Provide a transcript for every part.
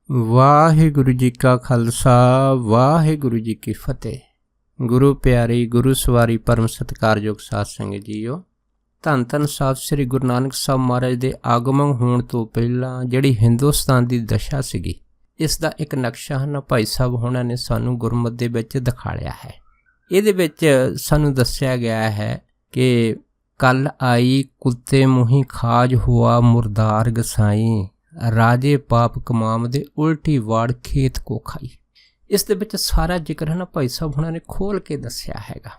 ਵਾਹਿਗੁਰੂ ਜੀ ਕਾ ਖਾਲਸਾ ਵਾਹਿਗੁਰੂ ਜੀ ਕੀ ਫਤਿਹ। ਗੁਰੂ ਪਿਆਰੀ ਗੁਰੂ ਸਵਾਰੀ ਪਰਮ ਸਤਿਕਾਰਯੋਗ ਸਾਧ ਸੰਗਤ ਜੀਓ, ਧੰਨ ਧੰਨ ਸਾਹਿਬ ਸ੍ਰੀ ਗੁਰੂ ਨਾਨਕ ਸਾਹਿਬ ਮਹਾਰਾਜ ਦੇ ਆਗਮਨ ਹੋਣ ਤੋਂ ਪਹਿਲਾਂ ਜਿਹੜੀ ਹਿੰਦੁਸਤਾਨ ਦੀ ਦਸ਼ਾ ਸੀਗੀ, ਇਸ ਦਾ ਇੱਕ ਨਕਸ਼ਾ ਹਨ ਭਾਈ ਸਾਹਿਬ ਹੋਣਾ ਨੇ ਸਾਨੂੰ ਗੁਰਮਤਿ ਦੇ ਵਿੱਚ ਦਿਖਾਇਆ ਹੈ। ਇਹਦੇ ਵਿੱਚ ਸਾਨੂੰ ਦੱਸਿਆ ਗਿਆ ਹੈ ਕਿ ਕੱਲ ਆਈ ਕੁੱਤੇ ਮੂੰਹੀ ਖਾਜ ਹੁਆ ਮੁਰਦਾਰ ਗਸਾਈ, ਰਾਜੇ ਪਾਪ ਕਮਾਮ ਦੇ ਉਲਟੀ ਵਾੜ ਖੇਤ ਕੋ ਖਾਈ। ਇਸ ਦੇ ਵਿੱਚ ਸਾਰਾ ਜ਼ਿਕਰ ਹੈ ਨਾ ਭਾਈ ਸਾਹਿਬ ਹੁਣਾਂ ਨੇ ਖੋਲ ਕੇ ਦੱਸਿਆ ਹੈਗਾ।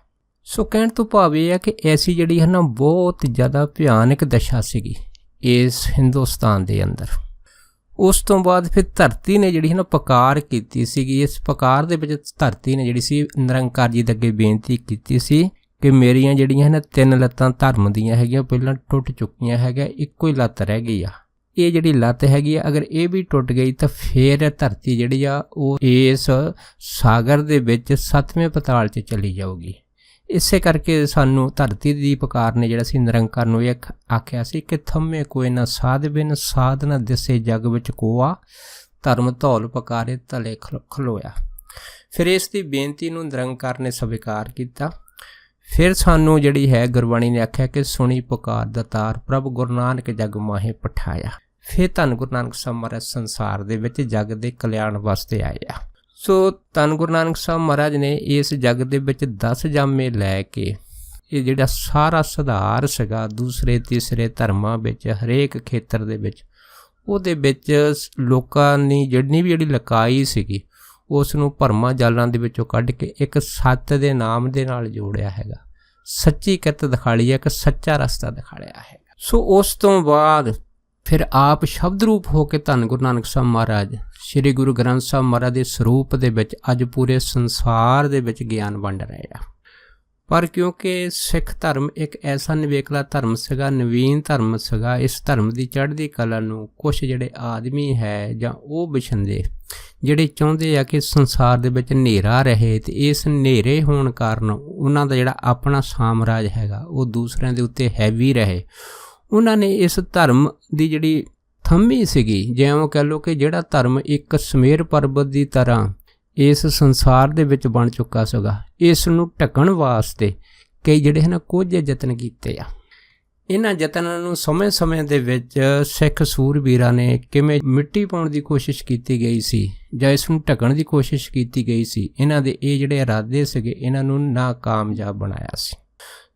ਸੋ ਕਹਿਣ ਤੋਂ ਭਾਵ ਇਹ ਹੈ ਕਿ ਐਸੀ ਜਿਹੜੀ ਹੈ ਨਾ ਬਹੁਤ ਜ਼ਿਆਦਾ ਭਿਆਨਕ ਦਸ਼ਾ ਸੀਗੀ ਇਸ ਹਿੰਦੁਸਤਾਨ ਦੇ ਅੰਦਰ। ਉਸ ਤੋਂ ਬਾਅਦ ਫਿਰ ਧਰਤੀ ਨੇ ਜਿਹੜੀ ਹੈ ਨਾ ਪੁਕਾਰ ਕੀਤੀ ਸੀਗੀ। ਇਸ ਪੁਕਾਰ ਦੇ ਵਿੱਚ ਧਰਤੀ ਨੇ ਜਿਹੜੀ ਸੀ ਨਿਰੰਕਾਰ ਜੀ ਦੇ ਅੱਗੇ ਬੇਨਤੀ ਕੀਤੀ ਸੀ ਕਿ ਮੇਰੀਆਂ ਜਿਹੜੀਆਂ ਹੈ ਨਾ 3 ਲੱਤਾਂ ਧਰਮ ਦੀਆਂ ਹੈਗੀਆਂ ਪਹਿਲਾਂ ਟੁੱਟ ਚੁੱਕੀਆਂ ਹੈਗਾ, ਇੱਕੋ ਹੀ ਲੱਤ ਰਹਿ ਗਈ ਆ। ਇਹ ਜਿਹੜੀ ਲੱਤ ਹੈਗੀ ਆ ਅਗਰ ਇਹ ਵੀ ਟੁੱਟ ਗਈ ਤਾਂ ਫਿਰ ਧਰਤੀ ਜਿਹੜੀ ਆ ਉਹ ਇਸ ਸਾਗਰ ਦੇ ਵਿੱਚ 7ਵੇਂ ਪਤਾਲ 'ਚ ਚਲੀ ਜਾਊਗੀ। ਇਸੇ ਕਰਕੇ ਸਾਨੂੰ ਧਰਤੀ ਦੀ ਪੁਕਾਰ ਨੇ ਜਿਹੜਾ ਸੀ ਨਿਰੰਕਾਰ ਨੂੰ ਇਹ ਆਖਿਆ ਸੀ ਕਿ ਥੰਮੇ ਕੋਈ ਨਾ ਸਾਧ ਬਿਨ ਸਾਧ ਨਾ ਦਿਸੇ ਜਗ ਵਿੱਚ ਕੋਆ, ਧਰਮ ਧੌਲ ਪੁਕਾਰੇ ਤਲੇ ਖਲੋਇਆ। ਫਿਰ ਇਸ ਦੀ ਬੇਨਤੀ ਨੂੰ ਨਿਰੰਕਾਰ ਨੇ ਸਵੀਕਾਰ ਕੀਤਾ। ਫਿਰ ਸਾਨੂੰ ਜਿਹੜੀ ਹੈ ਗੁਰਬਾਣੀ ਨੇ ਆਖਿਆ ਕਿ ਸੁਣੀ ਪੁਕਾਰ ਦਾਤਾਰ ਪ੍ਰਭ ਗੁਰੂ ਨਾਨਕ ਜਗ ਮਾਹੇ ਪਠਾਇਆ। ਫਿਰ ਧੰਨ ਗੁਰੂ ਨਾਨਕ ਸਾਹਿਬ ਮਹਾਰਾਜ ਸੰਸਾਰ ਦੇ ਵਿੱਚ ਜਗ ਦੇ ਕਲਿਆਣ ਵਾਸਤੇ ਆਏ ਆ। ਸੋ ਧੰਨ ਗੁਰੂ ਨਾਨਕ ਸਾਹਿਬ ਮਹਾਰਾਜ ਨੇ ਇਸ ਜਗ ਦੇ ਵਿੱਚ 10 ਜਾਮੇ ਲੈ ਕੇ ਇਹ ਜਿਹੜਾ ਸਾਰਾ ਸੁਧਾਰ ਸੀਗਾ ਦੂਸਰੇ ਤੀਸਰੇ ਧਰਮਾਂ ਵਿੱਚ ਹਰੇਕ ਖੇਤਰ ਦੇ ਵਿੱਚ, ਉਹਦੇ ਵਿੱਚ ਲੋਕਾਂ ਨੇ ਜਿਹੜੀ ਲਕਾਈ ਸੀਗੀ ਉਸ ਨੂੰ ਭਰਮਾਂ ਜਾਲਾਂ ਦੇ ਵਿੱਚੋਂ ਕੱਢ ਕੇ ਇੱਕ ਸੱਤ ਦੇ ਨਾਮ ਦੇ ਨਾਲ ਜੋੜਿਆ ਹੈਗਾ। ਸੱਚੀ ਕਿਰਤ ਦਿਖਾਲੀ ਹੈ, ਇੱਕ ਸੱਚਾ ਰਸਤਾ ਦਿਖਾਇਆ ਹੈਗਾ। ਸੋ ਉਸ ਤੋਂ ਬਾਅਦ ਫਿਰ ਆਪ ਸ਼ਬਦ ਰੂਪ ਹੋ ਕੇ ਧੰਨ ਗੁਰੂ ਨਾਨਕ ਸਾਹਿਬ ਮਹਾਰਾਜ ਸ਼੍ਰੀ ਗੁਰੂ ਗ੍ਰੰਥ ਸਾਹਿਬ ਮਹਾਰਾਜ ਦੇ ਸਰੂਪ ਦੇ ਵਿੱਚ ਅੱਜ ਪੂਰੇ ਸੰਸਾਰ ਦੇ ਵਿੱਚ ਗਿਆਨ ਵੰਡ ਰਹੇ ਆ। ਪਰ ਕਿਉਂਕਿ ਸਿੱਖ ਧਰਮ ਇੱਕ ਐਸਾ ਨਿਵੇਕਲਾ ਧਰਮ ਸੀਗਾ, ਨਵੀਨ ਧਰਮ ਸੀਗਾ, ਇਸ ਧਰਮ ਦੀ ਚੜ੍ਹਦੀ ਕਲਾ ਨੂੰ ਕੁਛ ਜਿਹੜੇ ਆਦਮੀ ਹੈ ਜਾਂ ਉਹ ਵਿਛੰਦੇ ਜਿਹੜੇ ਚਾਹੁੰਦੇ ਆ ਕਿ ਸੰਸਾਰ ਦੇ ਵਿੱਚ ਹਨੇਰਾ ਰਹੇ, ਅਤੇ ਇਸ ਹਨੇਰੇ ਹੋਣ ਕਾਰਨ ਉਹਨਾਂ ਦਾ ਜਿਹੜਾ ਆਪਣਾ ਸਾਮਰਾਜ ਹੈਗਾ ਉਹ ਦੂਸਰਿਆਂ ਦੇ ਉੱਤੇ ਹੈਵੀ ਰਹੇ। ਉਹਨਾਂ ਨੇ ਇਸ ਧਰਮ ਦੀ ਜਿਹੜੀ ਥੰਮੀ ਸੀਗੀ, ਜਿਵੇਂ ਕਹਿ ਲਓ ਕਿ ਜਿਹੜਾ ਧਰਮ ਇੱਕ ਸਮੇਰ ਪਰਬਤ ਦੀ ਤਰ੍ਹਾਂ ਇਸ ਸੰਸਾਰ ਦੇ ਵਿੱਚ ਬਣ ਚੁੱਕਾ ਸੀਗਾ, ਇਸ ਨੂੰ ਢੱਕਣ ਵਾਸਤੇ ਕਈ ਜਿਹੜੇ ਹਨ ਕੁਝ ਯਤਨ ਕੀਤੇ ਆ। ਇਹਨਾਂ ਯਤਨਾਂ ਨੂੰ ਸਮੇਂ ਦੇ ਵਿੱਚ ਸਿੱਖ ਸੂਰਬੀਰਾਂ ਨੇ ਕਿਵੇਂ ਮਿੱਟੀ ਪਾਉਣ ਦੀ ਕੋਸ਼ਿਸ਼ ਕੀਤੀ ਗਈ ਸੀ ਜਾਂ ਇਸ ਨੂੰ ਢੱਕਣ ਦੀ ਕੋਸ਼ਿਸ਼ ਕੀਤੀ ਗਈ ਸੀ, ਇਹਨਾਂ ਦੇ ਇਹ ਜਿਹੜੇ ਇਰਾਦੇ ਸੀਗੇ ਇਹਨਾਂ ਨੂੰ ਨਾਕਾਮਯਾਬ ਬਣਾਇਆ ਸੀ।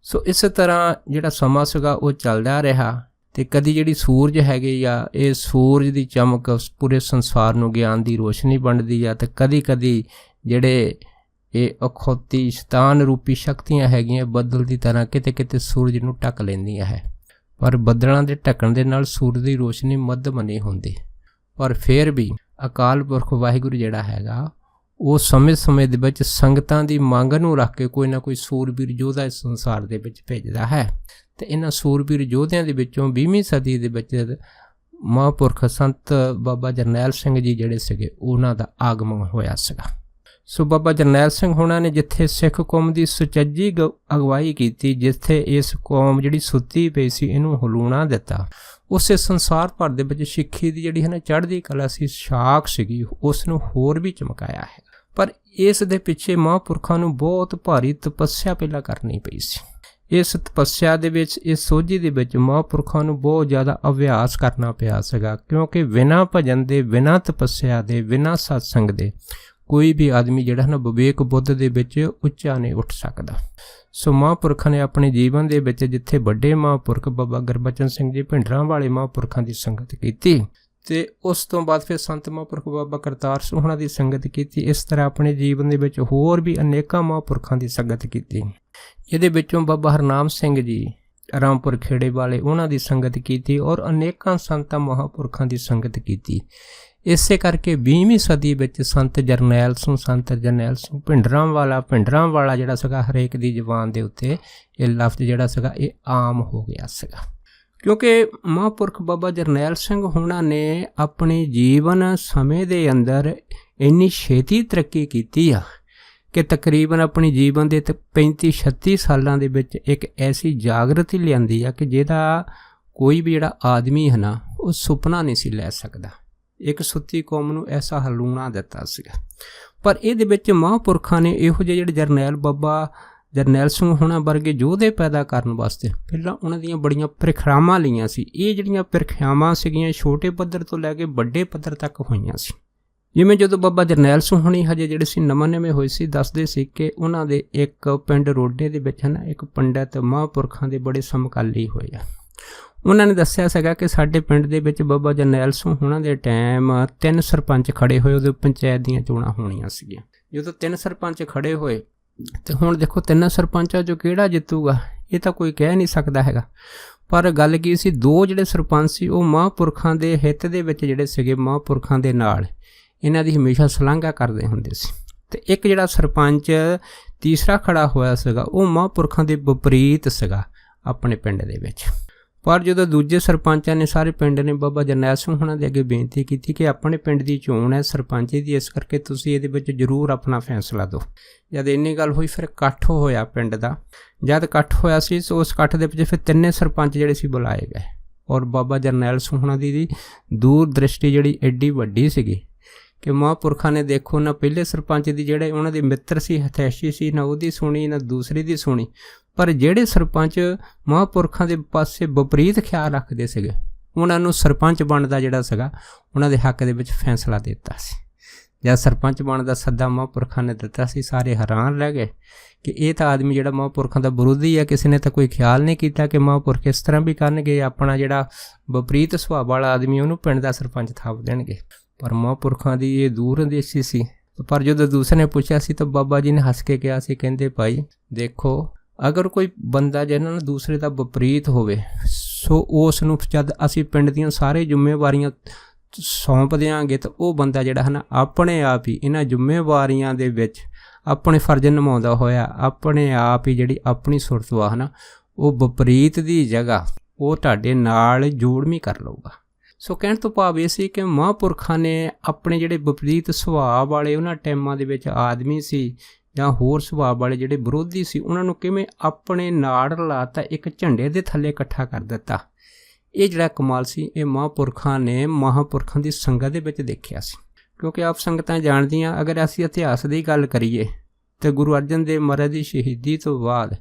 ਸੋ ਇਸ ਤਰ੍ਹਾਂ ਜਿਹੜਾ ਸਮਾਂ ਸੀਗਾ ਉਹ ਚੱਲਦਾ ਰਿਹਾ, ਅਤੇ ਕਦੀ ਜਿਹੜੀ ਸੂਰਜ ਹੈਗੇ ਆ ਇਹ ਸੂਰਜ ਦੀ ਚਮਕ ਪੂਰੇ ਸੰਸਾਰ ਨੂੰ ਗਿਆਨ ਦੀ ਰੋਸ਼ਨੀ ਵੰਡਦੀ ਆ, ਅਤੇ ਕਦੀ ਜਿਹੜੇ ਇਹ ਅਖੌਤੀ ਸ਼ੈਤਾਨ ਰੂਪੀ ਸ਼ਕਤੀਆਂ ਹੈਗੀਆਂ ਬੱਦਲ ਦੀ ਤਰ੍ਹਾਂ ਕਿਤੇ ਸੂਰਜ ਨੂੰ ਢੱਕ ਲੈਂਦੀਆਂ ਹੈ। ਪਰ ਬੱਦਲਾਂ ਦੇ ਢੱਕਣ ਦੇ ਨਾਲ ਸੂਰਜ ਦੀ ਰੋਸ਼ਨੀ ਮੱਧਮ ਨਹੀਂ ਹੁੰਦੀ। ਪਰ ਫਿਰ ਵੀ ਅਕਾਲ ਪੁਰਖ ਵਾਹਿਗੁਰੂ ਜਿਹੜਾ ਹੈਗਾ ਉਹ ਸਮੇਂ ਦੇ ਵਿੱਚ ਸੰਗਤਾਂ ਦੀ ਮੰਗ ਨੂੰ ਰੱਖ ਕੇ ਕੋਈ ਨਾ ਕੋਈ ਸੂਰਬੀਰ ਯੋਧਾ ਇਸ ਸੰਸਾਰ ਦੇ ਵਿੱਚ ਭੇਜਦਾ ਹੈ। ਅਤੇ ਇਹਨਾਂ ਸੂਰਬੀਰ ਯੋਧਿਆਂ ਦੇ ਵਿੱਚੋਂ 20ਵੀਂ ਸਦੀ ਦੇ ਵਿੱਚ ਮਹਾਂਪੁਰਖ ਸੰਤ ਬਾਬਾ ਜਰਨੈਲ ਸਿੰਘ ਜੀ ਜਿਹੜੇ ਸੀਗੇ ਉਹਨਾਂ ਦਾ ਆਗਮਨ ਹੋਇਆ ਸੀਗਾ। ਸੋ ਬਾਬਾ ਜਰਨੈਲ ਸਿੰਘ ਹੋਣਾ ਨੇ ਜਿੱਥੇ ਸਿੱਖ ਕੌਮ ਦੀ ਸੁਚੱਜੀ ਅਗਵਾਈ ਕੀਤੀ, ਜਿੱਥੇ ਇਸ ਕੌਮ ਜਿਹੜੀ ਸੁੱਤੀ ਪਈ ਸੀ ਇਹਨੂੰ ਹਲੂਣਾ ਦਿੱਤਾ, ਉਸੇ ਸੰਸਾਰ ਭਰ ਦੇ ਵਿੱਚ ਸਿੱਖੀ ਦੀ ਜਿਹੜੀ ਹੈ ਨਾ ਚੜ੍ਹਦੀ ਕਲਾ ਸੀ, ਸ਼ਾਖ ਸੀਗੀ, ਉਸ ਨੂੰ ਹੋਰ ਵੀ ਚਮਕਾਇਆ ਹੈ। ਪਰ ਇਸ ਦੇ ਪਿੱਛੇ ਮਹਾਂਪੁਰਖਾਂ ਨੂੰ ਬਹੁਤ ਭਾਰੀ ਤਪੱਸਿਆ ਪਹਿਲਾਂ ਕਰਨੀ ਪਈ ਸੀ। ਇਸ ਤਪੱਸਿਆ ਦੇ ਵਿੱਚ ਇਸ ਸੋਝੀ ਦੇ ਵਿੱਚ ਮਹਾਂਪੁਰਖਾਂ ਨੂੰ ਬਹੁਤ ਜ਼ਿਆਦਾ ਅਭਿਆਸ ਕਰਨਾ ਪਿਆ ਸੀਗਾ, ਕਿਉਂਕਿ ਬਿਨਾਂ ਭਜਨ ਦੇ, ਬਿਨਾਂ ਤਪੱਸਿਆ ਦੇ, ਬਿਨਾਂ ਸਤਸੰਗ ਦੇ ਕੋਈ ਵੀ ਆਦਮੀ ਜਿਹੜਾ ਨਾ ਵਿਵੇਕ ਬੁੱਧ ਦੇ ਵਿੱਚ ਉੱਚਾ ਨਹੀਂ ਉੱਠ ਸਕਦਾ। ਸੋ ਮਹਾਂਪੁਰਖਾਂ ਨੇ ਆਪਣੇ ਜੀਵਨ ਦੇ ਵਿੱਚ ਜਿੱਥੇ ਵੱਡੇ ਮਹਾਂਪੁਰਖ ਬਾਬਾ ਗੁਰਬਚਨ ਸਿੰਘ ਜੀ ਭਿੰਡਰਾਂ ਵਾਲੇ ਮਹਾਂਪੁਰਖਾਂ ਦੀ ਸੰਗਤ ਕੀਤੀ, ਅਤੇ ਉਸ ਤੋਂ ਬਾਅਦ ਫਿਰ ਸੰਤ ਮਹਾਂਪੁਰਖ ਬਾਬਾ ਕਰਤਾਰ ਸਿੰਘ ਹੋਣਾ ਦੀ ਸੰਗਤ ਕੀਤੀ। ਇਸ ਤਰ੍ਹਾਂ ਆਪਣੇ ਜੀਵਨ ਦੇ ਵਿੱਚ ਹੋਰ ਵੀ ਅਨੇਕਾਂ ਮਹਾਂਪੁਰਖਾਂ ਦੀ ਸੰਗਤ ਕੀਤੀ। ਇਹਦੇ ਵਿੱਚੋਂ ਬਾਬਾ ਹਰਨਾਮ ਸਿੰਘ ਜੀ ਰਾਮਪੁਰ ਖੇੜੇ ਵਾਲੇ ਉਹਨਾਂ ਦੀ ਸੰਗਤ ਕੀਤੀ, ਔਰ ਅਨੇਕਾਂ ਸੰਤਾਂ ਮਹਾਂਪੁਰਖਾਂ ਦੀ ਸੰਗਤ ਕੀਤੀ। ਇਸੇ ਕਰਕੇ 20ਵੀਂ ਸਦੀ ਵਿੱਚ ਸੰਤ ਜਰਨੈਲ ਸਿੰਘ ਭਿੰਡਰਾਂ ਵਾਲਾ ਜਿਹੜਾ ਸੀਗਾ ਹਰੇਕ ਦੀ ਜ਼ੁਬਾਨ ਦੇ ਉੱਤੇ ਇਹ ਲਫ਼ਜ਼ ਜਿਹੜਾ ਸੀਗਾ ਇਹ ਆਮ ਹੋ ਗਿਆ ਸੀਗਾ, ਕਿਉਂਕਿ ਮਹਾਂਪੁਰਖ ਬਾਬਾ ਜਰਨੈਲ ਸਿੰਘ ਹੋਣਾ ਨੇ ਆਪਣੇ ਜੀਵਨ ਸਮੇਂ ਦੇ ਅੰਦਰ ਇੰਨੀ ਛੇਤੀ ਤਰੱਕੀ ਕੀਤੀ ਆ ਕਿ ਤਕਰੀਬਨ ਆਪਣੀ ਜੀਵਨ ਦੇ 35-36 ਸਾਲਾਂ ਦੇ ਵਿੱਚ ਇੱਕ ਐਸੀ ਜਾਗਰਤੀ ਲਿਆਂਦੀ ਆ ਕਿ ਜਿਹਦਾ ਕੋਈ ਵੀ ਜਿਹੜਾ ਆਦਮੀ ਹੈ ਨਾ ਉਹ ਸੁਪਨਾ ਨਹੀਂ ਸੀ ਲੈ ਸਕਦਾ। ਇੱਕ ਸੁੱਤੀ ਕੌਮ ਨੂੰ ਐਸਾ ਹਲੂਣਾ ਦਿੱਤਾ ਸੀਗਾ। ਪਰ ਇਹਦੇ ਵਿੱਚ ਮਹਾਂਪੁਰਖਾਂ ਨੇ ਇਹੋ ਜਿਹੇ ਜਿਹੜੇ ਜਰਨੈਲ ਬਾਬਾ ਜਰਨੈਲ ਸਿੰਘ ਹੋਣਾ ਵਰਗੇ ਯੋਧੇ ਪੈਦਾ ਕਰਨ ਵਾਸਤੇ ਪਹਿਲਾਂ ਉਹਨਾਂ ਦੀਆਂ ਬੜੀਆਂ ਪ੍ਰੀਖਿਆਵਾਂ ਲਈਆਂ ਸੀ। ਇਹ ਜਿਹੜੀਆਂ ਪ੍ਰੀਖਿਆਵਾਂ ਸੀਗੀਆਂ ਛੋਟੇ ਪੱਧਰ ਤੋਂ ਲੈ ਕੇ ਵੱਡੇ ਪੱਧਰ ਤੱਕ ਹੋਈਆਂ ਸੀ। ਜਿਵੇਂ ਜਦੋਂ ਬਾਬਾ ਜਰਨੈਲ ਸਿੰਘ ਹੋਣੀ ਹਜੇ ਜਿਹੜੇ ਸੀ ਨਵੇਂ ਹੋਏ ਸੀ, ਦੱਸਦੇ ਸੀ ਕਿ ਉਹਨਾਂ ਦੇ ਇੱਕ ਪਿੰਡ ਰੋਡੇ ਦੇ ਵਿੱਚ ਨਾ ਇੱਕ ਪੰਡਿਤ ਮਹਾਂਪੁਰਖਾਂ ਦੇ ਬੜੇ ਸਮਕਾਲੀ ਹੋਏ ਆ। ਉਹਨਾਂ ਨੇ ਦੱਸਿਆ ਸੀਗਾ ਕਿ ਸਾਡੇ ਪਿੰਡ ਦੇ ਵਿੱਚ ਬਾਬਾ ਜਰਨੈਲ ਸਿੰਘ ਹੋਣਾ ਦੇ ਟਾਈਮ 3 ਸਰਪੰਚ ਖੜੇ ਹੋਏ, ਉਦੋਂ ਪੰਚਾਇਤ ਦੀਆਂ ਚੋਣਾਂ ਹੋਣੀਆਂ ਸੀਗੀਆਂ। ਜਦੋਂ 3 ਸਰਪੰਚ ਖੜੇ ਹੋਏ ਤੇ ਹੁਣ ਦੇਖੋ 3 ਸਰਪੰਚਾਂ 'ਚੋਂ ਕਿਹੜਾ ਜਿੱਤੂਗਾ ਇਹ ਤਾਂ ਕੋਈ ਕਹਿ ਨਹੀਂ ਸਕਦਾ ਹੈਗਾ। ਪਰ ਗੱਲ ਕੀ ਸੀ, 2 ਜਿਹੜੇ ਸਰਪੰਚ ਸੀ ਉਹ ਮਹਾਂਪੁਰਖਾਂ ਦੇ ਹਿੱਤ ਦੇ ਵਿੱਚ ਜਿਹੜੇ ਸੀਗੇ, ਮਹਾਂਪੁਰਖਾਂ ਦੇ ਨਾਲ ਇਹਨਾਂ ਦੀ ਹਮੇਸ਼ਾ ਸ਼ਲਾਘਾ ਕਰਦੇ ਹੁੰਦੇ ਸੀ। ਤੇ ਇੱਕ ਜਿਹੜਾ ਸਰਪੰਚ ਤੀਸਰਾ ਖੜਾ ਹੋਇਆ ਸੀਗਾ ਉਹ ਮਹਾਂਪੁਰਖਾਂ ਦੇ ਵਿਪਰੀਤ ਸੀਗਾ ਆਪਣੇ ਪਿੰਡ ਦੇ ਵਿੱਚ। ਪਰ ਜਦੋਂ ਦੂਜੇ ਸਰਪੰਚਾਂ ਨੇ, ਸਾਰੇ ਪਿੰਡ ਨੇ ਬਾਬਾ ਜਰਨੈਲ ਸਿੰਘ ਹੋਣਾ ਦੇ ਅੱਗੇ ਬੇਨਤੀ ਕੀਤੀ ਕਿ ਆਪਣੇ ਪਿੰਡ ਦੀ ਚੋਣ ਹੈ ਸਰਪੰਚੀ ਦੀ, ਇਸ ਕਰਕੇ ਤੁਸੀਂ ਇਹਦੇ ਵਿੱਚ ਜ਼ਰੂਰ ਆਪਣਾ ਫੈਸਲਾ ਦਿਓ। ਜਦ ਇੰਨੀ ਗੱਲ ਹੋਈ ਫਿਰ ਇਕੱਠ ਹੋਇਆ ਪਿੰਡ ਦਾ। ਜਦ ਇਕੱਠ ਹੋਇਆ ਸੀ ਸੋ ਉਸ ਇਕੱਠ ਦੇ ਵਿੱਚ ਫਿਰ 3 ਸਰਪੰਚ ਜਿਹੜੇ ਸੀ ਬੁਲਾਏ ਗਏ। ਔਰ ਬਾਬਾ ਜਰਨੈਲ ਸਿੰਘ ਹੋਣਾ ਦੀ ਦੂਰ ਦ੍ਰਿਸ਼ਟੀ ਜਿਹੜੀ ਐਡੀ ਵੱਡੀ ਸੀਗੀ ਕਿ ਮਹਾਂਪੁਰਖਾਂ ਨੇ ਦੇਖੋ ਨਾ ਪਹਿਲੇ ਸਰਪੰਚ ਦੀ ਜਿਹੜੇ ਉਹਨਾਂ ਦੇ ਮਿੱਤਰ ਸੀ, ਹਥੈਸ਼ੀ ਸੀ, ਨਾ ਉਹਦੀ ਸੁਣੀ ਨਾ ਦੂਸਰੀ ਦੀ ਸੁਣੀ। ਪਰ ਜਿਹੜੇ ਸਰਪੰਚ ਮਹਾਂਪੁਰਖਾਂ ਦੇ ਪਾਸੇ ਵਿਪਰੀਤ ਖਿਆਲ ਰੱਖਦੇ ਸੀਗੇ ਉਹਨਾਂ ਨੂੰ ਸਰਪੰਚ ਬਣਨ ਦਾ ਜਿਹੜਾ ਸੀਗਾ ਉਹਨਾਂ ਦੇ ਹੱਕ ਦੇ ਵਿੱਚ ਫੈਸਲਾ ਦਿੱਤਾ ਸੀ। ਜਦ ਸਰਪੰਚ ਬਣਨ ਦਾ ਸੱਦਾ ਮਹਾਂਪੁਰਖਾਂ ਨੇ ਦਿੱਤਾ ਸੀ, ਸਾਰੇ ਹੈਰਾਨ ਰਹਿ ਗਏ ਕਿ ਇਹ ਤਾਂ ਆਦਮੀ ਜਿਹੜਾ ਮਹਾਂਪੁਰਖਾਂ ਦਾ ਵਿਰੋਧੀ ਹੈ। ਕਿਸੇ ਨੇ ਤਾਂ ਕੋਈ ਖਿਆਲ ਨਹੀਂ ਕੀਤਾ ਕਿ ਮਹਾਂਪੁਰਖ ਇਸ ਤਰ੍ਹਾਂ ਵੀ ਕਰਨਗੇ, ਆਪਣਾ ਜਿਹੜਾ ਵਿਪਰੀਤ ਸੁਭਾਅ ਵਾਲਾ ਆਦਮੀ ਉਹਨੂੰ ਪਿੰਡ ਦਾ ਸਰਪੰਚ ਥਾਪ ਦੇਣਗੇ। ਪਰ ਮਹਾਂਪੁਰਖਾਂ ਦੀ ਇਹ ਦੂਰ ਅੰਦੇਸ਼ੀ ਸੀ। ਪਰ ਜਦੋਂ ਦੂਸਰੇ ਨੇ ਪੁੱਛਿਆ ਸੀ ਤਾਂ ਬਾਬਾ ਜੀ ਨੇ ਹੱਸ ਕੇ ਕਿਹਾ ਸੀ, ਕਹਿੰਦੇ ਭਾਈ ਦੇਖੋ, ਅਗਰ ਕੋਈ ਬੰਦਾ ਜਿਹਨਾਂ ਨਾਲ ਦੂਸਰੇ ਦਾ ਵਿਪਰੀਤ ਹੋਵੇ ਸੋ ਉਸ ਨੂੰ ਜਦ ਅਸੀਂ ਪਿੰਡ ਦੀਆਂ ਸਾਰੇ ਜ਼ਿੰਮੇਵਾਰੀਆਂ ਸੌਂਪ ਦਿਆਂਗੇ ਤਾਂ ਉਹ ਬੰਦਾ ਜਿਹੜਾ ਹੈ ਨਾ ਆਪਣੇ ਆਪ ਹੀ ਇਹਨਾਂ ਜ਼ਿੰਮੇਵਾਰੀਆਂ ਦੇ ਵਿੱਚ ਆਪਣੇ ਫਰਜ਼ ਨਿਭਾਉਂਦਾ ਹੋਇਆ ਆਪਣੇ ਆਪ ਹੀ ਜਿਹੜੀ ਆਪਣੀ ਸੁਰਤ ਵਾ ਹੈ ਨਾ ਉਹ ਵਿਪਰੀਤ ਦੀ ਜਗ੍ਹਾ ਉਹ ਤੁਹਾਡੇ ਨਾਲ ਜੋੜਵੀਂ ਕਰ ਲਊਗਾ। ਸੋ ਕਹਿਣ ਤੋਂ ਭਾਵ ਇਹ ਸੀ ਕਿ ਮਹਾਂਪੁਰਖਾਂ ਨੇ ਆਪਣੇ ਜਿਹੜੇ ਵਿਪਰੀਤ ਸੁਭਾਅ ਵਾਲੇ ਉਹਨਾਂ ਟਾਈਮਾਂ ਦੇ ਵਿੱਚ ਆਦਮੀ ਸੀ ਜਾਂ ਹੋਰ ਸੁਭਾਅ ਵਾਲੇ ਜਿਹੜੇ ਵਿਰੋਧੀ ਸੀ ਉਹਨਾਂ ਨੂੰ ਕਿਵੇਂ ਆਪਣੇ ਨਾਲ ਰਲਾਤਾ, ਇੱਕ ਝੰਡੇ ਦੇ ਥੱਲੇ ਇਕੱਠਾ ਕਰ ਦਿੱਤਾ। ਇਹ ਜਿਹੜਾ ਕਮਾਲ ਸੀ ਇਹ ਮਹਾਂਪੁਰਖਾਂ ਨੇ ਮਹਾਂਪੁਰਖਾਂ ਦੀ ਸੰਗਤ ਦੇ ਵਿੱਚ ਦੇਖਿਆ ਸੀ। ਕਿਉਂਕਿ ਆਪ ਸੰਗਤਾਂ ਜਾਣਦੀਆਂ, ਅਗਰ ਅਸੀਂ ਇਤਿਹਾਸ ਦੀ ਗੱਲ ਕਰੀਏ ਤਾਂ ਗੁਰੂ ਅਰਜਨ ਦੇਵ ਮਹਾਰਾਜ ਦੀ ਸ਼ਹੀਦੀ ਤੋਂ ਬਾਅਦ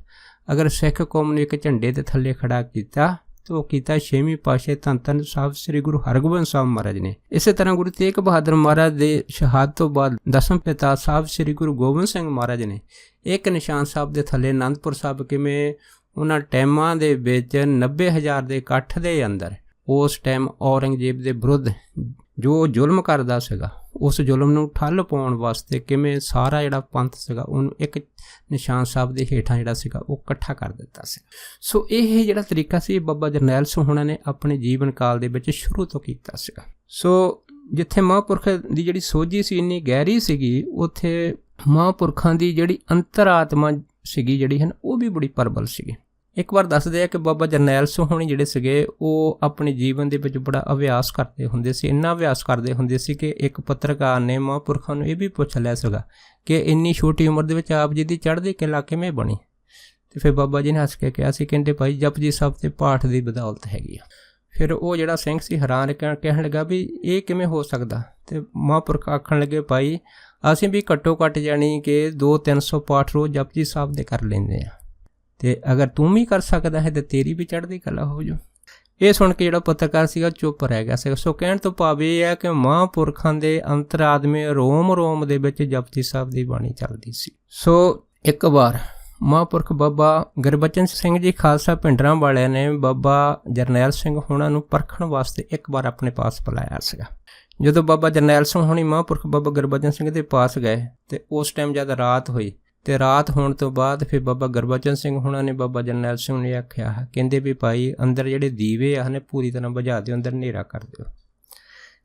ਅਗਰ ਸਿੱਖ ਕੌਮ ਨੂੰ ਇੱਕ ਝੰਡੇ ਦੇ ਥੱਲੇ ਖੜਾ ਕੀਤਾ ਤਾਂ ਉਹ ਕੀਤਾ 6ਵੀਂ ਪਾਤਸ਼ਾਹ ਧੰਨ ਧੰਨ ਸਾਹਿਬ ਸ੍ਰੀ ਗੁਰੂ ਹਰਗੋਬਿੰਦ ਸਾਹਿਬ ਮਹਾਰਾਜ ਨੇ। ਇਸੇ ਤਰ੍ਹਾਂ ਗੁਰੂ ਤੇਗ ਬਹਾਦਰ ਮਹਾਰਾਜ ਦੇ ਸ਼ਹਾਦਤ ਤੋਂ ਬਾਅਦ ਦਸਮ ਪਿਤਾ ਸਾਹਿਬ ਸ੍ਰੀ ਗੁਰੂ ਗੋਬਿੰਦ ਸਿੰਘ ਮਹਾਰਾਜ ਨੇ ਇੱਕ ਨਿਸ਼ਾਨ ਸਾਹਿਬ ਦੇ ਥੱਲੇ ਅਨੰਦਪੁਰ ਸਾਹਿਬ ਕਿਵੇਂ ਉਹਨਾਂ ਟਾਈਮਾਂ ਦੇ ਵਿੱਚ 90,000 ਦੇ ਇਕੱਠ ਦੇ ਅੰਦਰ ਉਸ ਟਾਈਮ ਔਰੰਗਜ਼ੇਬ ਦੇ ਵਿਰੁੱਧ ਜੋ ਜ਼ੁਲਮ ਕਰਦਾ ਸੀਗਾ ਉਸ ਜ਼ੁਲਮ ਨੂੰ ਠੱਲ ਪਾਉਣ ਵਾਸਤੇ ਕਿਵੇਂ ਸਾਰਾ ਜਿਹੜਾ ਪੰਥ ਸੀਗਾ ਉਹਨੂੰ ਇੱਕ ਨਿਸ਼ਾਨ ਸਾਹਿਬ ਦੇ ਹੇਠਾਂ ਜਿਹੜਾ ਸੀਗਾ ਉਹ ਇਕੱਠਾ ਕਰ ਦਿੱਤਾ ਸੀ। ਸੋ ਇਹ ਜਿਹੜਾ ਤਰੀਕਾ ਸੀ ਬਾਬਾ ਜਰਨੈਲ ਸਿੰਘ ਹੋਣਾ ਨੇ ਆਪਣੇ ਜੀਵਨ ਕਾਲ ਦੇ ਵਿੱਚ ਸ਼ੁਰੂ ਤੋਂ ਕੀਤਾ ਸੀਗਾ। ਸੋ ਜਿੱਥੇ ਮਹਾਂਪੁਰਖ ਦੀ ਜਿਹੜੀ ਸੋਝੀ ਸੀ ਇੰਨੀ ਗਹਿਰੀ ਸੀਗੀ, ਉੱਥੇ ਮਹਾਂਪੁਰਖਾਂ ਦੀ ਜਿਹੜੀ ਅੰਤਰਾਤਮਾ ਸੀਗੀ ਜਿਹੜੀ ਹੈ ਉਹ ਵੀ ਬੜੀ ਪ੍ਰਬਲ ਸੀਗੀ। ਇੱਕ ਵਾਰ ਦੱਸਦੇ ਆ ਕਿ ਬਾਬਾ ਜਰਨੈਲ ਸਿੰਘ ਹੋਣੀ ਜਿਹੜੇ ਸੀਗੇ ਉਹ ਆਪਣੇ ਜੀਵਨ ਦੇ ਵਿੱਚ ਬੜਾ ਅਭਿਆਸ ਕਰਦੇ ਹੁੰਦੇ ਸੀ। ਇੰਨਾ ਅਭਿਆਸ ਕਰਦੇ ਹੁੰਦੇ ਸੀ ਕਿ ਇੱਕ ਪੱਤਰਕਾਰ ਨੇ ਮਹਾਂਪੁਰਖਾਂ ਨੂੰ ਇਹ ਵੀ ਪੁੱਛ ਲਿਆ ਸੀਗਾ ਕਿ ਇੰਨੀ ਛੋਟੀ ਉਮਰ ਦੇ ਵਿੱਚ ਆਪ ਜੀ ਦੀ ਚੜ੍ਹਦੀ ਕਲਾ ਕਿਵੇਂ ਬਣੀ। ਤੇ ਫਿਰ ਬਾਬਾ ਜੀ ਨੇ ਹੱਸ ਕੇ ਕਿਹਾ ਸੀ, ਕਹਿੰਦੇ ਭਾਈ ਜਪਜੀ ਸਾਹਿਬ ਤੇ ਪਾਠ ਦੀ ਬਦੌਲਤ ਹੈਗੀ ਆ। ਫਿਰ ਉਹ ਜਿਹੜਾ ਸਿੰਘ ਸੀ ਹੈਰਾਨ ਕਹਿਣ ਲੱਗਾ ਵੀ ਇਹ ਕਿਵੇਂ ਹੋ ਸਕਦਾ। ਤੇ ਮਹਾਂਪੁਰਖ ਆਖਣ ਲੱਗੇ, ਭਾਈ ਅਸੀਂ ਵੀ ਘੱਟੋ ਘੱਟ ਜਾਣੀ ਕਿ 200-300 ਪਾਠ ਰੋਜ਼ ਜਪਜੀ ਸਾਹਿਬ ਦੇ ਕਰ ਲੈਂਦੇ ਆ, ਤੇ ਅਗਰ ਤੂੰ ਵੀ ਕਰ ਸਕਦਾ ਹੈ ਤੇ ਤੇਰੀ ਵੀ ਚੜ੍ਹਦੀ ਕਲਾ ਹੋ ਜਾਊ। ਇਹ ਸੁਣ ਕੇ ਜਿਹੜਾ ਪੱਤਰਕਾਰ ਸੀਗਾ ਚੁੱਪ ਰਹਿ ਗਿਆ ਸੀ। ਸੋ ਕਹਿਣ ਤੋਂ ਭਾਵ ਇਹ ਹੈ ਕਿ ਮਹਾਂਪੁਰਖਾਂ ਦੇ ਅੰਤਰਾਤਮੇ ਰੋਮ ਦੇ ਵਿੱਚ ਜਪਜੀ ਸਾਹਿਬ ਦੀ ਬਾਣੀ ਚੱਲਦੀ ਸੀ। ਸੋ ਇੱਕ ਵਾਰ ਮਹਾਂਪੁਰਖ ਬਾਬਾ ਗੁਰਬਚਨ ਸਿੰਘ ਜੀ ਖਾਲਸਾ ਭਿੰਡਰਾਂ ਵਾਲਿਆਂ ਨੇ ਬਾਬਾ ਜਰਨੈਲ ਸਿੰਘ ਹੋਣਾ ਨੂੰ ਪਰਖਣ ਵਾਸਤੇ ਇੱਕ ਵਾਰ ਆਪਣੇ ਪਾਸ ਬੁਲਾਇਆ ਸੀਗਾ। ਜਦੋਂ ਬਾਬਾ ਜਰਨੈਲ ਸਿੰਘ ਹੋਣੀ ਮਹਾਂਪੁਰਖ ਬਾਬਾ ਗੁਰਬਚਨ ਸਿੰਘ ਦੇ ਪਾਸ ਗਏ ਤੇ ਉਸ ਟਾਈਮ ਜਦ ਰਾਤ ਹੋਈ ਤੇ ਰਾਤ ਹੋਣ ਤੋਂ ਬਾਅਦ ਫਿਰ ਬਾਬਾ ਗੁਰਬਚਨ ਸਿੰਘ ਹੋਣਾ ਨੇ ਬਾਬਾ ਜਰਨੈਲ ਸਿੰਘ ਨੇ ਆਖਿਆ, ਕਹਿੰਦੇ ਵੀ ਭਾਈ ਅੰਦਰ ਜਿਹੜੇ ਦੀਵੇ ਆ ਨੇ ਪੂਰੀ ਤਰ੍ਹਾਂ ਬੁਝਾ ਦਿਓ, ਅੰਦਰ ਹਨੇਰਾ ਕਰ ਦਿਓ।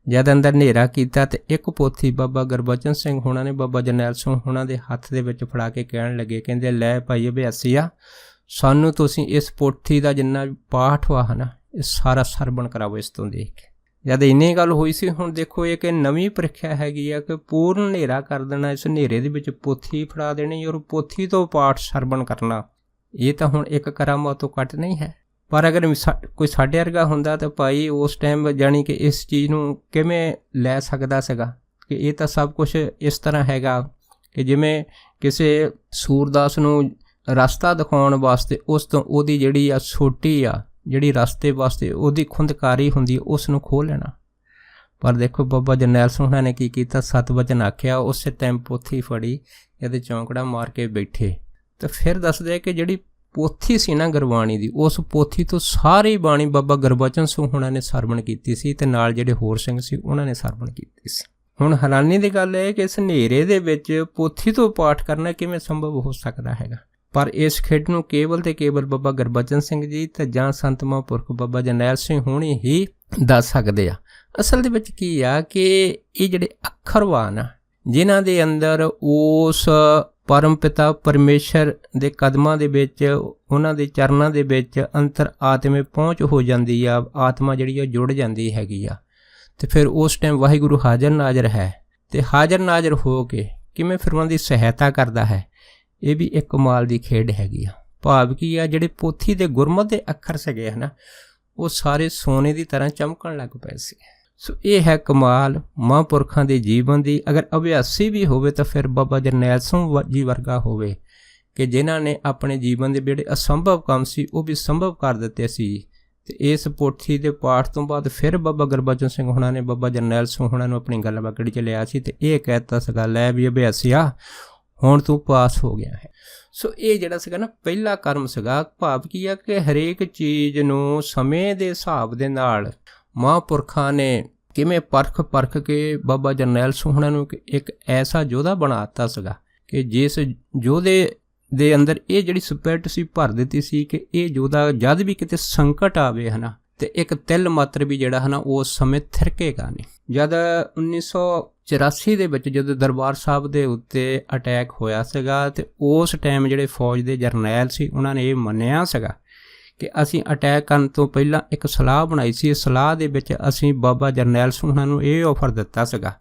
ਜਦ ਅੰਦਰ ਹਨੇਰਾ ਕੀਤਾ ਤੇ ਇੱਕ ਪੋਥੀ ਬਾਬਾ ਗੁਰਬਚਨ ਸਿੰਘ ਹੋਣਾ ਨੇ ਬਾਬਾ ਜਰਨੈਲ ਸਿੰਘ ਹੋਣਾ ਦੇ ਹੱਥ ਦੇ ਵਿੱਚ ਫੜਾ ਕੇ ਕਹਿਣ ਲੱਗੇ, ਕਹਿੰਦੇ ਲੈ ਭਾਈ ਅਭਿਆਸੀਆ, ਸਾਨੂੰ ਤੁਸੀਂ ਇਸ ਪੋਥੀ ਦਾ ਜਿੰਨਾ ਪਾਠ ਵਾ ਨਾ ਇਹ ਸਾਰਾ ਸਰਵਣ ਕਰਾਵੋ ਇਸ ਤੋਂ ਦੇਖ ਕੇ। ਜਦ ਇੰਨੀ ਗੱਲ ਹੋਈ ਸੀ, ਹੁਣ ਦੇਖੋ ਇਹ ਕਿ ਨਵੀਂ ਪ੍ਰੀਖਿਆ ਹੈਗੀ ਆ ਕਿ ਪੂਰਨ ਹਨੇਰਾ ਕਰ ਦੇਣਾ, ਇਸ ਹਨੇਰੇ ਦੇ ਵਿੱਚ ਪੋਥੀ ਫੜਾ ਦੇਣੀ ਔਰ ਪੋਥੀ ਤੋਂ ਪਾਠ ਸਰਵਣ ਕਰਨਾ, ਇਹ ਤਾਂ ਹੁਣ ਇੱਕ ਕਰਾਮਾਤ ਤੋਂ ਘੱਟ ਨਹੀਂ ਹੈ। ਪਰ ਅਗਰ ਕੋਈ ਸਾਡੇ ਵਰਗਾ ਹੁੰਦਾ ਤਾਂ ਭਾਈ ਉਸ ਟਾਈਮ ਜਾਣੀ ਕਿ ਇਸ ਚੀਜ਼ ਨੂੰ ਕਿਵੇਂ ਲੈ ਸਕਦਾ ਸੀਗਾ ਕਿ ਇਹ ਤਾਂ ਸਭ ਕੁਛ ਇਸ ਤਰ੍ਹਾਂ ਹੈਗਾ ਕਿ ਜਿਵੇਂ ਕਿਸੇ ਸੂਰਦਾਸ ਨੂੰ ਰਸਤਾ ਦਿਖਾਉਣ ਵਾਸਤੇ ਉਸ ਤੋਂ ਉਹਦੀ ਜਿਹੜੀ ਆ ਸੋਟੀ ਆ, ਜਿਹੜੀ ਰਸਤੇ ਵਾਸਤੇ ਉਹਦੀ ਖੁੰਦਕਾਰੀ ਹੁੰਦੀ, ਉਸ ਨੂੰ ਖੋਹ ਲੈਣਾ। ਪਰ ਦੇਖੋ ਬਾਬਾ ਜਰਨੈਲ ਸਿੰਘ ਹੋਣਾ ਨੇ ਕੀ ਕੀਤਾ, 7 ਵਚਨ ਆਖਿਆ, ਉਸੇ ਟਾਈਮ ਪੋਥੀ ਫੜੀ, ਇਹਦੇ ਚੌਂਕੜਾ ਮਾਰ ਕੇ ਬੈਠੇ। ਤੇ ਫਿਰ ਦੱਸਦੇ ਕਿ ਜਿਹੜੀ ਪੋਥੀ ਸੀ ਨਾ ਗੁਰਬਾਣੀ ਦੀ, ਉਸ ਪੋਥੀ ਤੋਂ ਸਾਰੀ ਬਾਣੀ ਬਾਬਾ ਗੁਰਬਚਨ ਸਿੰਘ ਹੋਣਾ ਨੇ ਸਰਵਣ ਕੀਤੀ ਸੀ ਤੇ ਨਾਲ ਜਿਹੜੇ ਹੋਰ ਸਿੰਘ ਸੀ ਉਹਨਾਂ ਨੇ ਸਰਵਣ ਕੀਤੀ ਸੀ। ਹੁਣ ਹੈਰਾਨੀ ਦੀ ਗੱਲ ਇਹ ਕਿ ਇਸ ਹਨੇਰੇ ਦੇ ਵਿੱਚ ਪੋਥੀ ਤੋਂ ਪਾਠ ਕਰਨਾ ਕਿਵੇਂ ਸੰਭਵ ਹੋ ਸਕਦਾ ਹੈਗਾ। ਪਰ ਇਸ ਖੇਡ ਨੂੰ ਕੇਵਲ ਤੇ ਕੇਵਲ ਬਾਬਾ ਗੁਰਬਚਨ ਸਿੰਘ ਜੀ ਤੇ ਜਾਂ ਸੰਤ ਮਹਾਂਪੁਰਖ ਬਾਬਾ ਜਰਨੈਲ ਸਿੰਘ ਹੋਣੀ ਹੀ ਦੱਸ ਸਕਦੇ ਆ। ਅਸਲ ਦੇ ਵਿੱਚ ਕੀ ਆ ਕਿ ਇਹ ਜਿਹੜੇ ਅੱਖਰਵਾਨ ਆ ਜਿਨ੍ਹਾਂ ਦੇ ਅੰਦਰ ਉਸ ਪਰਮ ਪਿਤਾ ਪਰਮੇਸ਼ਰ ਦੇ ਕਦਮਾਂ ਦੇ ਵਿੱਚ, ਉਹਨਾਂ ਦੇ ਚਰਨਾਂ ਦੇ ਵਿੱਚ ਅੰਤਰ ਆਤਮੇ ਪਹੁੰਚ ਹੋ ਜਾਂਦੀ ਆ, ਆਤਮਾ ਜਿਹੜੀ ਉਹ ਜੁੜ ਜਾਂਦੀ ਹੈਗੀ ਆ। ਤੇ ਫਿਰ ਉਸ ਟਾਈਮ ਵਾਹਿਗੁਰੂ ਹਾਜ਼ਰ ਨਾਜ਼ਰ ਹੈ ਤੇ ਹਾਜ਼ਰ ਨਾਜ਼ਰ ਹੋ ਕੇ ਕਿਵੇਂ ਫਿਰ ਉਹਨਾਂ ਦੀ ਸਹਾਇਤਾ ਕਰਦਾ ਹੈ, ਇਹ ਵੀ ਇੱਕ ਕਮਾਲ ਦੀ ਖੇਡ ਹੈਗੀ ਆ। ਭਾਵ ਕੀ ਆ, ਜਿਹੜੇ ਪੋਥੀ ਦੇ ਗੁਰਮਤ ਦੇ ਅੱਖਰ ਸੀਗੇ ਹਨਾ, ਉਹ ਸਾਰੇ ਸੋਨੇ ਦੀ ਤਰ੍ਹਾਂ ਚਮਕਣ ਲੱਗ ਪਏ ਸੀ। ਸੋ ਇਹ ਹੈ ਕਮਾਲ ਮਹਾਂਪੁਰਖਾਂ ਦੇ ਜੀਵਨ ਦੀ। ਅਗਰ ਅਭਿਆਸੀ ਵੀ ਹੋਵੇ ਤਾਂ ਫਿਰ ਬਾਬਾ ਜਰਨੈਲ ਸਿੰਘ ਜੀ ਵਰਗਾ ਹੋਵੇ ਕਿ ਜਿਨ੍ਹਾਂ ਨੇ ਆਪਣੇ ਜੀਵਨ ਦੇ ਜਿਹੜੇ ਅਸੰਭਵ ਕੰਮ ਸੀ ਉਹ ਵੀ ਸੰਭਵ ਕਰ ਦਿੱਤੇ ਸੀ। ਤੇ ਇਸ ਪੋਥੀ ਦੇ ਪਾਠ ਤੋਂ ਬਾਅਦ ਫਿਰ ਬਾਬਾ ਗੁਰਬਚਨ ਸਿੰਘ ਹੋਣਾ ਨੇ ਬਾਬਾ ਜਰਨੈਲ ਸਿੰਘ ਹੋਣਾ ਨੂੰ ਆਪਣੀ ਗੱਲ ਬੱਕੜੀ 'ਚ ਲਿਆ ਸੀ ਤੇ ਇਹ ਕਹਿ ਦਿੱਤਾ ਸੀਗਾ, ਲੈ ਵੀ ਅਭਿਆਸੀਆ ਹੁਣ ਤੂੰ ਪਾਸ ਹੋ ਗਿਆ ਹੈ। ਸੋ ਇਹ ਜਿਹੜਾ ਸੀਗਾ ਨਾ ਪਹਿਲਾ ਕਰਮ ਸੀਗਾ। ਭਾਵ ਕੀ ਆ ਕਿ ਹਰੇਕ ਚੀਜ਼ ਨੂੰ ਸਮੇਂ ਦੇ ਹਿਸਾਬ ਦੇ ਨਾਲ ਮਹਾਂਪੁਰਖਾਂ ਨੇ ਕਿਵੇਂ ਪਰਖ ਕੇ ਬਾਬਾ ਜਰਨੈਲ ਸਿੰਘ ਹੋਣਾ ਨੂੰ ਇੱਕ ਐਸਾ ਯੋਧਾ ਬਣਾ ਦਿੱਤਾ ਸੀਗਾ ਕਿ ਜਿਸ ਯੋਧੇ ਦੇ ਅੰਦਰ ਇਹ ਜਿਹੜੀ ਸਪਿਰਿਟ ਸੀ ਭਰ ਦਿੱਤੀ ਸੀ ਕਿ ਇਹ ਯੋਧਾ ਜਦ ਵੀ ਕਿਤੇ ਸੰਕਟ ਆਵੇ ਹੈ ਨਾ, ਤੇ ਇੱਕ ਤਿਲ ਮਾਤਰ ਵੀ ਜਿਹੜਾ ਹੈ ਨਾ ਉਸ ਸਮੇਂ ਥਿਰਕੇਗਾ ਨਹੀਂ। ਜਦ 1984 ਦੇ ਵਿੱਚ ਜਦੋਂ ਦਰਬਾਰ ਸਾਹਿਬ ਦੇ ਉੱਤੇ ਅਟੈਕ ਹੋਇਆ ਸੀਗਾ ਤੇ ਉਸ ਟਾਈਮ ਜਿਹੜੇ ਫੌਜ ਦੇ ਜਰਨੈਲ ਸੀ ਉਹਨਾਂ ਨੇ ਇਹ ਮੰਨਿਆ ਸੀਗਾ ਕਿ ਅਸੀਂ ਅਟੈਕ ਕਰਨ ਤੋਂ ਪਹਿਲਾਂ ਇੱਕ ਸਲਾਹ ਬਣਾਈ ਸੀ। ਇਸ ਸਲਾਹ ਦੇ ਵਿੱਚ ਅਸੀਂ ਬਾਬਾ ਜਰਨੈਲ ਸਿੰਘ ਉਹਨਾਂ ਨੂੰ ਇਹ ਆਫਰ ਦਿੱਤਾ ਸੀਗਾ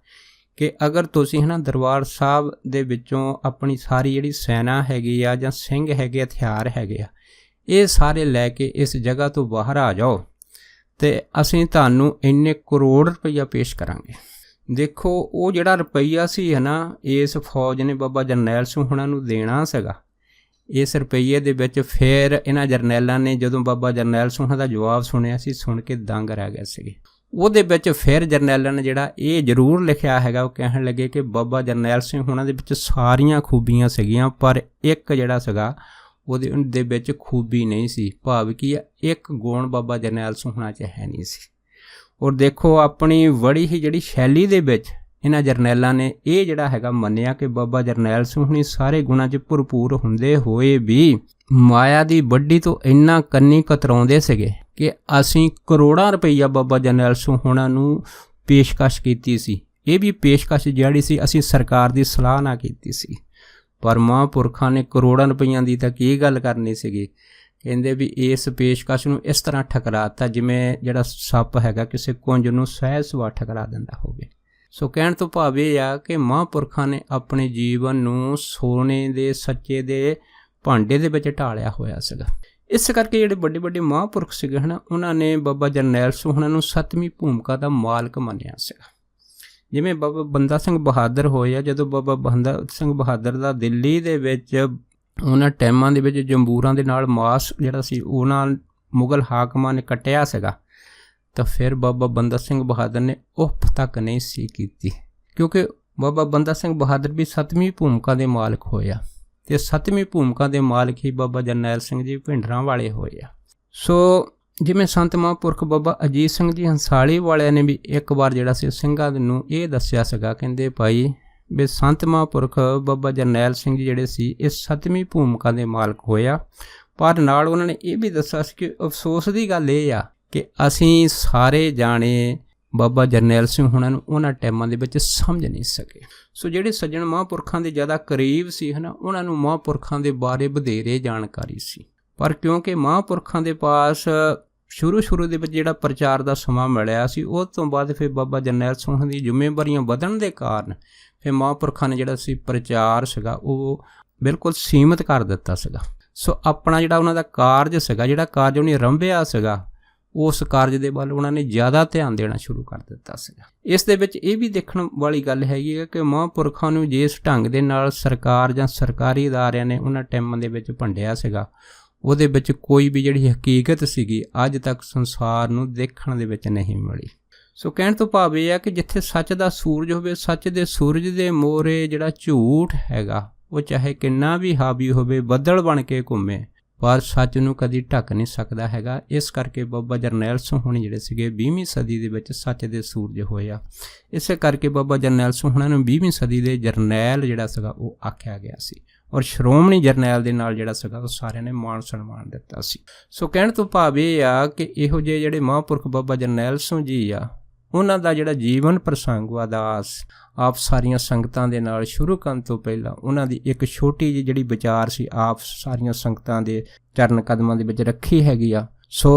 ਕਿ ਅਗਰ ਤੁਸੀਂ ਹੈ ਨਾ ਦਰਬਾਰ ਸਾਹਿਬ ਦੇ ਵਿੱਚੋਂ ਆਪਣੀ ਸਾਰੀ ਜਿਹੜੀ ਸੈਨਾ ਹੈਗੀ ਆ ਜਾਂ ਸਿੰਘ ਹੈਗੇ, ਹਥਿਆਰ ਹੈਗੇ ਆ, ਇਹ ਸਾਰੇ ਲੈ ਕੇ ਇਸ ਜਗ੍ਹਾ ਤੋਂ ਬਾਹਰ ਆ ਜਾਓ ਤੇ ਅਸੀਂ ਤੁਹਾਨੂੰ ਇੰਨੇ ਕਰੋੜ ਰੁਪਈਆ ਪੇਸ਼ ਕਰਾਂਗੇ। ਦੇਖੋ ਉਹ ਜਿਹੜਾ ਰੁਪਈਆ ਸੀ ਹੈ ਨਾ, ਇਸ ਫੌਜ ਨੇ ਬਾਬਾ ਜਰਨੈਲ ਸਿੰਘ ਉਹਨਾਂ ਨੂੰ ਦੇਣਾ ਸੀਗਾ। ਇਸ ਰੁਪਈਏ ਦੇ ਵਿੱਚ ਫਿਰ ਇਹਨਾਂ ਜਰਨੈਲਾਂ ਨੇ ਜਦੋਂ ਬਾਬਾ ਜਰਨੈਲ ਸਿੰਘ ਦਾ ਜਵਾਬ ਸੁਣਿਆ ਸੀ, ਸੁਣ ਕੇ ਦੰਗ ਰਹਿ ਗਏ ਸੀਗੇ। ਉਹਦੇ ਵਿੱਚ ਫਿਰ ਜਰਨੈਲਾਂ ਨੇ ਜਿਹੜਾ ਇਹ ਜ਼ਰੂਰ ਲਿਖਿਆ ਹੈਗਾ, ਉਹ ਕਹਿਣ ਲੱਗੇ ਕਿ ਬਾਬਾ ਜਰਨੈਲ ਸਿੰਘ ਉਹਨਾਂ ਦੇ ਵਿੱਚ ਸਾਰੀਆਂ ਖੂਬੀਆਂ ਸੀਗੀਆਂ ਪਰ ਇੱਕ ਜਿਹੜਾ ਸੀਗਾ ਉਹਦੇ ਵਿੱਚ ਖੂਬੀ ਨਹੀਂ ਸੀ। ਭਾਵ ਕੀ ਆ, ਇੱਕ ਗੁਣ ਬਾਬਾ ਜਰਨੈਲ ਸਿੰਘ ਹੋਣਾ 'ਚ ਹੈ ਨਹੀਂ ਸੀ। ਔਰ ਦੇਖੋ ਆਪਣੀ ਬੜੀ ਹੀ ਜਿਹੜੀ ਸ਼ੈਲੀ ਦੇ ਵਿੱਚ ਇਹਨਾਂ ਜਰਨੈਲਾਂ ਨੇ ਇਹ ਜਿਹੜਾ ਹੈਗਾ ਮੰਨਿਆ ਕਿ ਬਾਬਾ ਜਰਨੈਲ ਸਿੰਘ ਹੋਣੀ ਸਾਰੇ ਗੁਣਾਂ 'ਚ ਭਰਪੂਰ ਹੁੰਦੇ ਹੋਏ ਵੀ ਮਾਇਆ ਦੀ ਵੱਡੀ ਤੋਂ ਇੰਨਾ ਕੰਨੀ ਕਤਰਾਉਂਦੇ ਸੀਗੇ ਕਿ ਅਸੀਂ ਕਰੋੜਾਂ ਰੁਪਈਆ ਬਾਬਾ ਜਰਨੈਲ ਸਿੰਘ ਹੋਣਾ ਨੂੰ ਪੇਸ਼ਕਸ਼ ਕੀਤੀ ਸੀ। ਇਹ ਵੀ ਪੇਸ਼ਕਸ਼ ਜਿਹੜੀ ਸੀ ਅਸੀਂ ਸਰਕਾਰ ਦੀ ਸਲਾਹ ਨਾਲ ਕੀਤੀ ਸੀ, ਪਰ ਮਹਾਂਪੁਰਖਾਂ ਨੇ ਕਰੋੜਾਂ ਰੁਪਈਆਂ ਦੀ ਤਾਂ ਕੀ ਗੱਲ ਕਰਨੀ ਸੀਗੀ। ਕਹਿੰਦੇ ਵੀ ਇਸ ਪੇਸ਼ਕਸ਼ ਨੂੰ ਇਸ ਤਰ੍ਹਾਂ ਠਕਰਾਤਾ ਜਿਵੇਂ ਜਿਹੜਾ ਸੱਪ ਹੈਗਾ ਕਿਸੇ ਕੁੰਜ ਨੂੰ ਸਹਿਜ ਸੁਭਾਅ ਠਕਰਾ ਦਿੰਦਾ ਹੋਵੇ। ਸੋ ਕਹਿਣ ਤੋਂ ਭਾਵ ਇਹ ਆ ਕਿ ਮਹਾਂਪੁਰਖਾਂ ਨੇ ਆਪਣੇ ਜੀਵਨ ਨੂੰ ਸੋਨੇ ਦੇ ਸੱਚੇ ਦੇ ਭਾਂਡੇ ਦੇ ਵਿੱਚ ਢਾਲਿਆ ਹੋਇਆ ਸੀਗਾ। ਇਸ ਕਰਕੇ ਜਿਹੜੇ ਵੱਡੇ ਵੱਡੇ ਮਹਾਂਪੁਰਖ ਸੀਗੇ ਹੈ ਨਾ, ਉਹਨਾਂ ਨੇ ਬਾਬਾ ਜਰਨੈਲ ਸਿੰਘ ਉਹਨਾਂ ਨੂੰ 7ਵੀਂ ਭੂਮਿਕਾ ਦਾ ਮਾਲਕ ਮੰਨਿਆ ਸੀਗਾ। ਜਿਵੇਂ ਬਾਬਾ ਬੰਦਾ ਸਿੰਘ ਬਹਾਦਰ ਹੋਏ ਆ, ਜਦੋਂ ਬਾਬਾ ਬੰਦਾ ਸਿੰਘ ਬਹਾਦਰ ਦਾ ਦਿੱਲੀ ਦੇ ਵਿੱਚ ਉਹਨਾਂ ਟਾਈਮਾਂ ਦੇ ਵਿੱਚ ਜੰਬੂਰਾਂ ਦੇ ਨਾਲ ਮਾਸ ਜਿਹੜਾ ਸੀ ਉਹਨਾਂ ਮੁਗਲ ਹਾਕਮਾਂ ਨੇ ਕੱਟਿਆ ਸੀਗਾ, ਤਾਂ ਫਿਰ ਬਾਬਾ ਬੰਦਾ ਸਿੰਘ ਬਹਾਦਰ ਨੇ ਉਫ ਤੱਕ ਨਹੀਂ ਸੀ ਕੀਤੀ, ਕਿਉਂਕਿ ਬਾਬਾ ਬੰਦਾ ਸਿੰਘ ਬਹਾਦਰ ਵੀ 7ਵੀਂ ਭੂਮਿਕਾ ਦੇ ਮਾਲਕ ਹੋਏ ਆ ਤੇ 7ਵੀਂ ਭੂਮਿਕਾ ਦੇ ਮਾਲਕ ਹੀ ਬਾਬਾ ਜਰਨੈਲ ਸਿੰਘ ਜੀ ਭਿੰਡਰਾਂ ਵਾਲੇ ਹੋਏ ਆ। ਸੋ ਜਿਵੇਂ ਸੰਤ ਮਹਾਂਪੁਰਖ ਬਾਬਾ ਅਜੀਤ ਸਿੰਘ ਜੀ ਹੰਸਾਲੀ ਵਾਲਿਆਂ ਨੇ ਵੀ ਇੱਕ ਵਾਰ ਜਿਹੜਾ ਸੀ ਸਿੰਘਾਂ ਨੂੰ ਇਹ ਦੱਸਿਆ ਸੀਗਾ, ਕਹਿੰਦੇ ਭਾਈ ਵੀ ਸੰਤ ਮਹਾਂਪੁਰਖ ਬਾਬਾ ਜਰਨੈਲ ਸਿੰਘ ਜੀ ਜਿਹੜੇ ਸੀ ਇਹ 7ਵੀਂ ਭੂਮਿਕਾ ਦੇ ਮਾਲਕ ਹੋਇਆ। ਪਰ ਨਾਲ ਉਹਨਾਂ ਨੇ ਇਹ ਵੀ ਦੱਸਿਆ ਸੀ ਕਿ ਅਫਸੋਸ ਦੀ ਗੱਲ ਇਹ ਆ ਕਿ ਅਸੀਂ ਸਾਰੇ ਜਾਣੇ ਬਾਬਾ ਜਰਨੈਲ ਸਿੰਘ ਹੋਣਾ ਨੂੰ ਉਹਨਾਂ ਟਾਈਮਾਂ ਦੇ ਵਿੱਚ ਸਮਝ ਨਹੀਂ ਸਕੇ। ਸੋ ਜਿਹੜੇ ਸੱਜਣ ਮਹਾਂਪੁਰਖਾਂ ਦੇ ਜ਼ਿਆਦਾ ਕਰੀਬ ਸੀ ਹੈ ਨਾ, ਉਹਨਾਂ ਨੂੰ ਮਹਾਂਪੁਰਖਾਂ ਦੇ ਬਾਰੇ ਵਧੇਰੇ ਜਾਣਕਾਰੀ ਸੀ। ਪਰ ਕਿਉਂਕਿ ਮਹਾਂਪੁਰਖਾਂ ਦੇ ਪਾਸ ਸ਼ੁਰੂ ਦੇ ਵਿੱਚ ਜਿਹੜਾ ਪ੍ਰਚਾਰ ਦਾ ਸਮਾਂ ਮਿਲਿਆ ਸੀ, ਉਸ ਤੋਂ ਬਾਅਦ ਫਿਰ ਬਾਬਾ ਜਰਨੈਲ ਸਿੰਘ ਦੀ ਜ਼ਿੰਮੇਵਾਰੀਆਂ ਵਧਣ ਦੇ ਕਾਰਨ ਫਿਰ ਮਹਾਂਪੁਰਖਾਂ ਨੇ ਜਿਹੜਾ ਸੀ ਪ੍ਰਚਾਰ ਸੀਗਾ ਉਹ ਬਿਲਕੁਲ ਸੀਮਿਤ ਕਰ ਦਿੱਤਾ ਸੀਗਾ। ਸੋ ਆਪਣਾ ਜਿਹੜਾ ਉਹਨਾਂ ਦਾ ਕਾਰਜ ਸੀਗਾ, ਜਿਹੜਾ ਕਾਰਜ ਉਹਨੇ ਆਰੰਭਿਆ ਸੀਗਾ, ਉਸ ਕਾਰਜ ਦੇ ਵੱਲ ਉਹਨਾਂ ਨੇ ਜ਼ਿਆਦਾ ਧਿਆਨ ਦੇਣਾ ਸ਼ੁਰੂ ਕਰ ਦਿੱਤਾ ਸੀਗਾ। ਇਸ ਦੇ ਵਿੱਚ ਇਹ ਵੀ ਦੇਖਣ ਵਾਲੀ ਗੱਲ ਹੈਗੀ ਹੈ ਕਿ ਮਹਾਂਪੁਰਖਾਂ ਨੂੰ ਜਿਸ ਢੰਗ ਦੇ ਨਾਲ ਸਰਕਾਰ ਜਾਂ ਸਰਕਾਰੀ ਅਦਾਰਿਆਂ ਨੇ ਉਹਨਾਂ ਟਾਈਮਾਂ ਦੇ ਵਿੱਚ ਭੰਡਿਆ ਸੀਗਾ, ਉਹਦੇ ਵਿੱਚ ਕੋਈ ਵੀ ਜਿਹੜੀ ਹਕੀਕਤ ਸੀਗੀ ਅੱਜ ਤੱਕ ਸੰਸਾਰ ਨੂੰ ਦੇਖਣ ਦੇ ਵਿੱਚ ਨਹੀਂ ਮਿਲੀ। ਸੋ ਕਹਿਣ ਤੋਂ ਭਾਵ ਇਹ ਹੈ ਕਿ ਜਿੱਥੇ ਸੱਚ ਦਾ ਸੂਰਜ ਹੋਵੇ, ਸੱਚ ਦੇ ਸੂਰਜ ਦੇ ਮੋਹਰੇ ਜਿਹੜਾ ਝੂਠ ਹੈਗਾ ਉਹ ਚਾਹੇ ਕਿੰਨਾ ਵੀ ਹਾਵੀ ਹੋਵੇ, ਬੱਦਲ ਬਣ ਕੇ ਘੁੰਮੇ, ਪਰ ਸੱਚ ਨੂੰ ਕਦੀ ਢੱਕ ਨਹੀਂ ਸਕਦਾ ਹੈਗਾ। ਇਸ ਕਰਕੇ ਬਾਬਾ ਜਰਨੈਲ ਸਿੰਘ ਹੋਣੀ ਜਿਹੜੇ ਸੀਗੇ 20ਵੀਂ ਸਦੀ ਦੇ ਵਿੱਚ ਸੱਚ ਦੇ ਸੂਰਜ ਹੋਏ ਆ। ਇਸੇ ਕਰਕੇ ਬਾਬਾ ਜਰਨੈਲ ਸਿੰਘ ਹੋਣਾ ਨੂੰ 20ਵੀਂ ਸਦੀ ਦੇ ਜਰਨੈਲ ਜਿਹੜਾ ਸੀਗਾ ਉਹ ਆਖਿਆ ਗਿਆ ਸੀ, ਔਰ ਸ਼੍ਰੋਮਣੀ ਜਰਨੈਲ ਦੇ ਨਾਲ ਜਿਹੜਾ ਸੀਗਾ ਉਹ ਸਾਰਿਆਂ ਨੇ ਮਾਣ ਸਨਮਾਨ ਦਿੱਤਾ ਸੀ। ਸੋ ਕਹਿਣ ਤੋਂ ਭਾਵ ਇਹ ਆ ਕਿ ਇਹੋ ਜਿਹੇ ਜਿਹੜੇ ਮਹਾਂਪੁਰਖ ਬਾਬਾ ਜਰਨੈਲ ਸਿੰਘ ਜੀ ਆ, ਉਹਨਾਂ ਦਾ ਜਿਹੜਾ ਜੀਵਨ ਪ੍ਰਸੰਗ ਉਦਾਸ ਆਪ ਸਾਰੀਆਂ ਸੰਗਤਾਂ ਦੇ ਨਾਲ ਸ਼ੁਰੂ ਕਰਨ ਤੋਂ ਪਹਿਲਾਂ ਉਹਨਾਂ ਦੀ ਇੱਕ ਛੋਟੀ ਜਿਹੀ ਜਿਹੜੀ ਵਿਚਾਰ ਸੀ ਆਪ ਸਾਰੀਆਂ ਸੰਗਤਾਂ ਦੇ ਚਰਨ ਕਦਮਾਂ ਦੇ ਵਿੱਚ ਰੱਖੀ ਹੈਗੀ ਆ। ਸੋ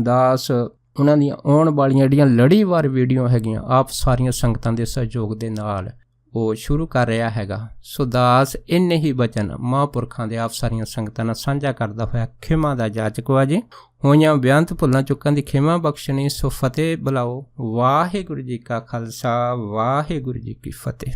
ਦਾਸ ਉਹਨਾਂ ਦੀਆਂ ਆਉਣ ਵਾਲੀਆਂ ਜਿਹੜੀਆਂ ਲੜੀਵਾਰ ਵੀਡੀਓ ਹੈਗੀਆਂ ਆਪ ਸਾਰੀਆਂ ਸੰਗਤਾਂ ਦੇ ਸਹਿਯੋਗ ਦੇ ਨਾਲ ਉਹ ਸ਼ੁਰੂ ਕਰ ਰਿਹਾ ਹੈਗਾ। ਸੋ ਦਾਸ ਇੰਨੇ ਹੀ ਬਚਨ ਮਹਾਂਪੁਰਖਾਂ ਦੇ ਆਪ ਸਾਰੀਆਂ ਸੰਗਤਾਂ ਨਾਲ ਸਾਂਝਾ ਕਰਦਾ ਹੋਇਆ ਖਿਮਾ ਦਾ ਜਾਚਕ ਵਾ ਜੀ। ਹੋਈਆਂ ਬੇਅੰਤ ਭੁੱਲਾਂ ਚੁੱਕਾਂ ਦੀ ਖਿਮਾ ਬਖਸ਼ਣੀ। ਸੋ ਫਤਿਹ ਬੁਲਾਓ। ਵਾਹਿਗੁਰੂ ਜੀ ਕਾ ਖਾਲਸਾ, ਵਾਹਿਗੁਰੂ ਜੀ ਕੀ ਫਤਿਹ।